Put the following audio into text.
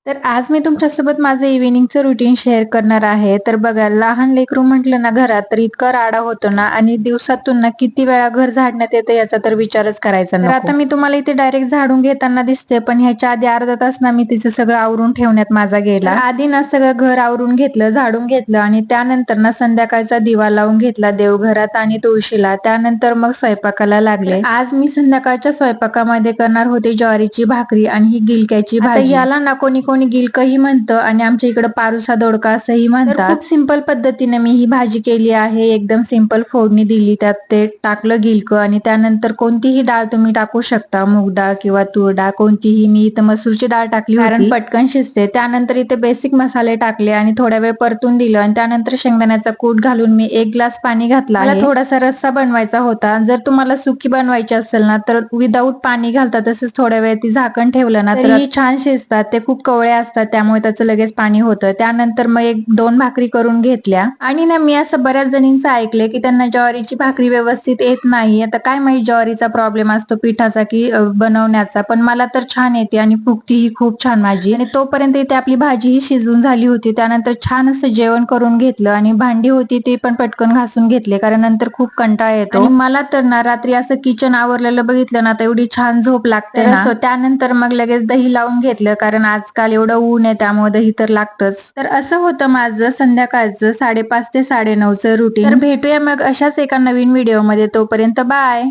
तर आज मी तुमच्यासोबत माझं इव्हिनिंगचं रुटीन शेअर करणार आहे. तर बघा, लहान लेकरू म्हटलं ना घरात तर इतका राडा होतो ना, आणि दिवसातून ना किती वेळा घर झाडण्यात येतं याचा तर विचारच करायचा नको. तर आता मी तुम्हाला इथे डायरेक्ट झाडून घेताना दिसते, पण ह्याच्या आधी अर्धा तास ना मी तिचं सगळं आवरून ठेवण्यात माझा गेला. तर आधी ना सगळं घर आवरून घेतलं, झाडून घेतलं, आणि त्यानंतर ना संध्याकाळचा दिवा लावून घेतला देवघरात आणि तुळशीला. त्यानंतर मग स्वयंपाकाला लागले. आज मी संध्याकाळच्या स्वयंपाकामध्ये करणार होते ज्वारीची भाकरी आणि ही गिलक्याची भाजी. याला ना कोणी कोणी गिलकही म्हणतं आणि आमच्या इकडे पारुसा दोडका असंही म्हणतात. तर खूप सिंपल पद्धतीने मी ही भाजी केली आहे. एकदम सिंपल फोडणी दिली, त्यात ते टाकलं गिलक, आणि त्यानंतर कोणतीही डाळ तुम्ही टाकू शकता, मूग डाळ किंवा तूर डाळ कोणतीही. मी इथं मसूरची डाळ टाकली होती कारण पटकन शिजते. त्यानंतर इथे बेसिक मसाले टाकले आणि थोड्या वेळ परतून दिलं, आणि त्यानंतर शेंगदाण्याचा कूट घालून मी 1 ग्लास पाणी घातलं. मला थोडासा रस्सा बनवायचा होता. जर तुम्हाला सुकी बनवायची असेल ना तर विदाऊट पाणी घालता तसंच थोड्या वेळ ती झाकण ठेवलं ना तर ही छान शिजतात. ते खूप कवळे असतात त्यामुळे त्याचं लगेच पाणी होतं. त्यानंतर मग 1-2 भाकरी करून घेतल्या. आणि ना मी असं बऱ्याच जणींचं ऐकलंय की त्यांना ज्वारीची भाकरी व्यवस्थित येत नाही. आता काय माहित ज्वारीचा प्रॉब्लेम असतो पिठाचा की बनवण्याचा, पण मला तर छान येते आणि फुगतीही खूप छान माझी. आणि तोपर्यंत इथे आपली भाजी ही शिजून झाली होती. त्यानंतर छान असं जेवण करून घेतलं, आणि भांडी होती ती पण पटकन घासून घेतले कारण नंतर खूप कंटाळा येतो. आणि मला तर ना रात्री असं किचन आवरलेलं बघितलं ना तर एवढी छान झोप लागते ना. त्यानंतर मग लगेच दही लावून घेतलं, कारण आजकाल एवढं ऊन आहे त्यामुळे दही तर लागतच. तर असं होतं माझं संध्याकाळचं 5:30 ते 9:30चं रुटीन. तर भेटूया मग अशाच एका नवीन व्हिडिओ मध्ये. तोपर्यंत बाय.